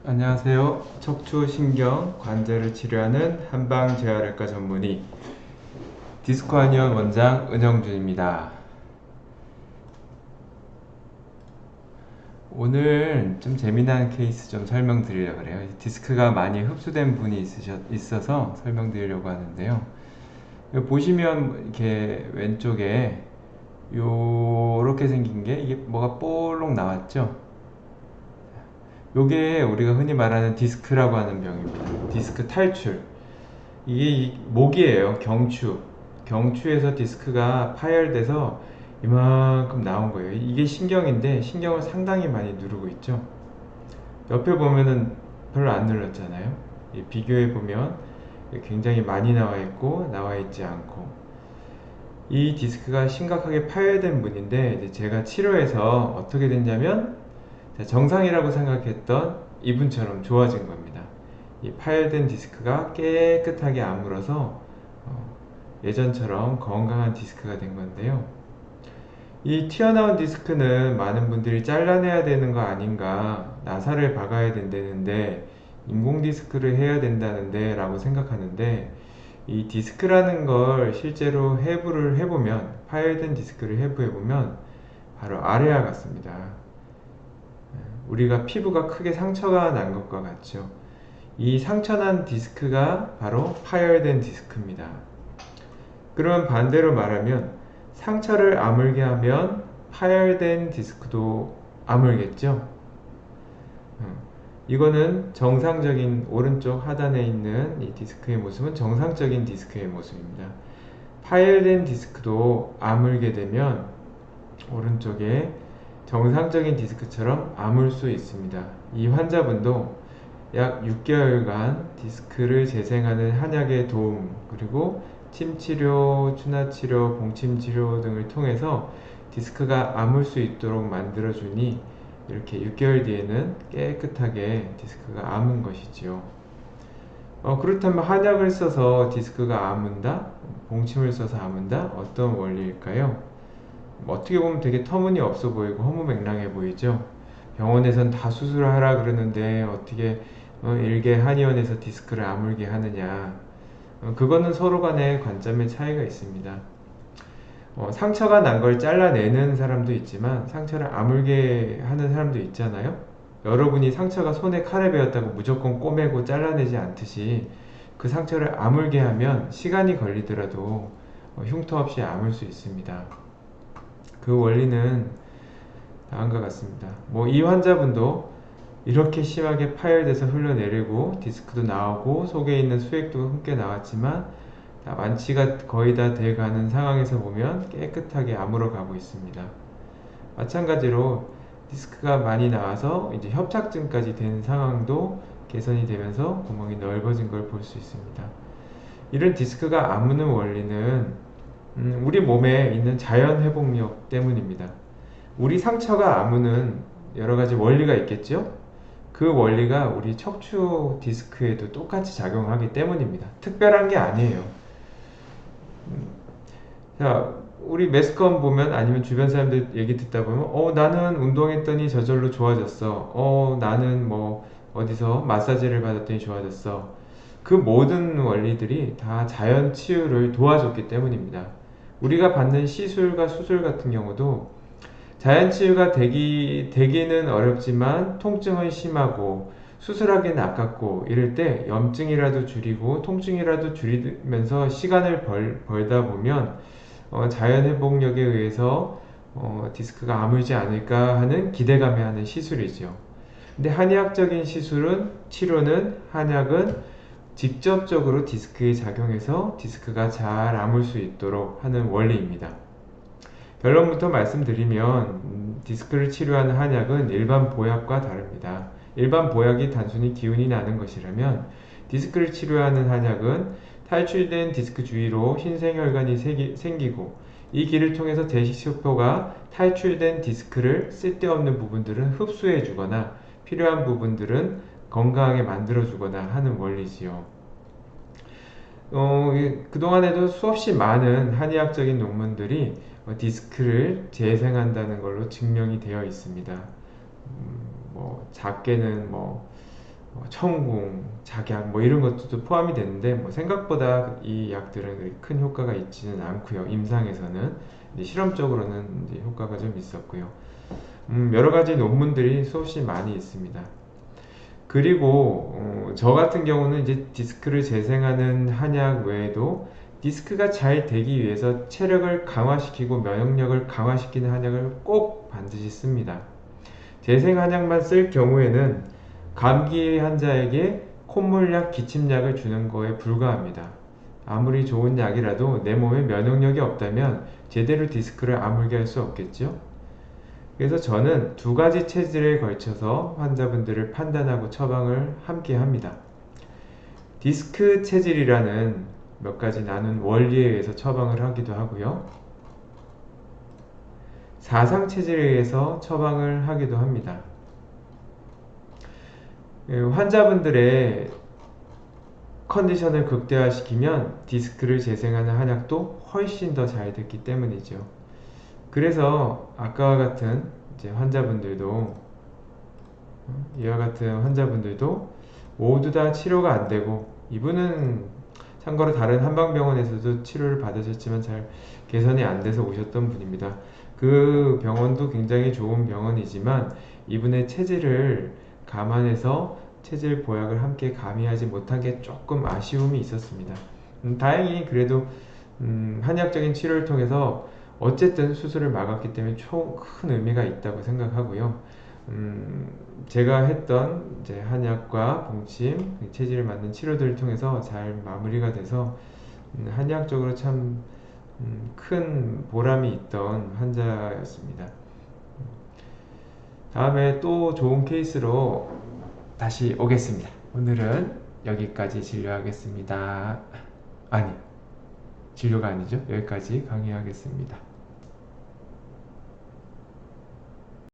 안녕하세요. 척추, 신경, 관절을 치료하는 한방재활외과 전문의 디스코아니온 원장 은영준입니다. 오늘 좀 재미난 케이스 좀 설명드리려고 그래요. 디스크가 많이 흡수된 분이 있어서 설명드리려고 하는데요. 여기 보시면 이렇게 왼쪽에 요렇게 생긴 게 이게 뭐가 볼록 나왔죠? 요게 우리가 흔히 말하는 디스크라고 하는 병입니다. 디스크 탈출. 이게 목이에요. 경추. 경추에서 디스크가 파열돼서 이만큼 나온 거예요. 이게 신경인데 신경을 상당히 많이 누르고 있죠. 옆에 보면은 별로 안 눌렀잖아요. 비교해 보면 굉장히 많이 나와 있고 나와 있지 않고, 이 디스크가 심각하게 파열된 분인데 이제 제가 치료해서 어떻게 됐냐면 정상이라고 생각했던 이분처럼 좋아진 겁니다. 이 파열된 디스크가 깨끗하게 아물어서 예전처럼 건강한 디스크가 된 건데요. 이 튀어나온 디스크는 많은 분들이 잘라내야 되는 거 아닌가, 나사를 박아야 된다는데 인공 디스크를 해야 된다는데 라고 생각하는데, 이 디스크라는 걸 실제로 해부를 해보면, 파열된 디스크를 해부해보면 바로 아래와 같습니다. 우리가 피부가 크게 상처가 난 것과 같죠. 이 상처난 디스크가 바로 파열된 디스크입니다. 그럼 반대로 말하면 상처를 아물게 하면 파열된 디스크도 아물겠죠. 이거는 정상적인 오른쪽 하단에 있는 이 디스크의 모습은 정상적인 디스크의 모습입니다. 파열된 디스크도 아물게 되면 오른쪽에 정상적인 디스크처럼 아물 수 있습니다. 이 환자분도 약 6개월간 디스크를 재생하는 한약의 도움, 그리고 침치료, 추나치료, 봉침치료 등을 통해서 디스크가 아물 수 있도록 만들어주니 이렇게 6개월 뒤에는 깨끗하게 디스크가 아문 것이지요. 그렇다면 한약을 써서 디스크가 아문다? 봉침을 써서 아문다? 어떤 원리일까요? 어떻게 보면 되게 터무니없어 보이고 허무맹랑해 보이죠. 병원에선 다 수술을 하라 그러는데 어떻게 일개 한의원에서 디스크를 아물게 하느냐. 그거는 서로 간의 관점의 차이가 있습니다. 상처가 난 걸 잘라내는 사람도 있지만 상처를 아물게 하는 사람도 있잖아요. 여러분이 상처가 손에 칼에 베었다고 무조건 꼬매고 잘라내지 않듯이 그 상처를 아물게 하면 시간이 걸리더라도 흉터 없이 아물 수 있습니다. 그 원리는 다음과 같습니다. 이 환자분도 이렇게 심하게 파열돼서 흘러내리고 디스크도 나오고 속에 있는 수액도 함께 나왔지만 완치가 거의 다 돼가는 상황에서 보면 깨끗하게 아물어 가고 있습니다. 마찬가지로 디스크가 많이 나와서 이제 협착증까지 된 상황도 개선이 되면서 구멍이 넓어진 걸 볼 수 있습니다. 이런 디스크가 아무는 원리는 우리 몸에 있는 자연 회복력 때문입니다. 우리 상처가 아무는 여러 가지 원리가 있겠죠? 그 원리가 우리 척추 디스크에도 똑같이 작용하기 때문입니다. 특별한 게 아니에요. 자, 우리 매스컴 보면 아니면 주변 사람들 얘기 듣다 보면 나는 운동했더니 저절로 좋아졌어. 나는 뭐 어디서 마사지를 받았더니 좋아졌어. 그 모든 원리들이 다 자연 치유를 도와줬기 때문입니다. 우리가 받는 시술과 수술 같은 경우도 자연 치유가 되기는 어렵지만 통증은 심하고 수술하기는 아깝고 이럴 때 염증이라도 줄이고 통증이라도 줄이면서 시간을 벌다 보면 자연 회복력에 의해서 디스크가 아물지 않을까 하는 기대감에 하는 시술이죠. 근데 한의학적인 치료는 한약은 직접적으로 디스크에 작용해서 디스크가 잘 아물 수 있도록 하는 원리입니다. 결론부터 말씀드리면 디스크를 치료하는 한약은 일반 보약과 다릅니다. 일반 보약이 단순히 기운이 나는 것이라면 디스크를 치료하는 한약은 탈출된 디스크 주위로 흰생혈관이 생기고 이 길을 통해서 대식세포가 탈출된 디스크를 쓸데없는 부분들은 흡수해 주거나 필요한 부분들은 건강하게 만들어 주거나 하는 원리지요. 그동안에도 수없이 많은 한의학적인 논문들이 디스크를 재생한다는 걸로 증명이 되어 있습니다. 작게는 천궁, 작약 뭐 이런 것도 포함이 되는데 뭐 생각보다 이 약들은 그렇게 큰 효과가 있지는 않고요. 임상에서는 이제 실험적으로는 이제 효과가 좀 있었고요. 여러 가지 논문들이 수없이 많이 있습니다. 그리고 저 같은 경우는 이제 디스크를 재생하는 한약 외에도 디스크가 잘 되기 위해서 체력을 강화시키고 면역력을 강화시키는 한약을 꼭 반드시 씁니다. 재생 한약만 쓸 경우에는 감기 환자에게 콧물약, 기침약을 주는 거에 불과합니다. 아무리 좋은 약이라도 내 몸에 면역력이 없다면 제대로 디스크를 아물게 할 수 없겠죠? 그래서 저는 두 가지 체질에 걸쳐서 환자분들을 판단하고 처방을 함께 합니다. 디스크 체질이라는 몇 가지 나눈 원리에 의해서 처방을 하기도 하고요. 사상 체질에 의해서 처방을 하기도 합니다. 환자분들의 컨디션을 극대화시키면 디스크를 재생하는 한약도 훨씬 더 잘 됐기 때문이죠. 그래서 아까와 같은 이제 환자분들도 이와 같은 환자분들도 모두 다 치료가 안 되고, 이분은 참고로 다른 한방병원에서도 치료를 받으셨지만 잘 개선이 안 돼서 오셨던 분입니다. 그 병원도 굉장히 좋은 병원이지만 이분의 체질을 감안해서 체질 보약을 함께 가미하지 못한 게 조금 아쉬움이 있었습니다. 다행히 그래도 한의학적인 치료를 통해서 어쨌든 수술을 막았기 때문에 큰 의미가 있다고 생각하고요. 제가 했던 이제 한약과 봉침, 체질을 맞는 치료들을 통해서 잘 마무리가 돼서 한의학적으로 참 큰 보람이 있던 환자였습니다. 다음에 또 좋은 케이스로 다시 오겠습니다. 오늘은 여기까지 진료하겠습니다. 아니, 진료가 아니죠. 여기까지 강의하겠습니다.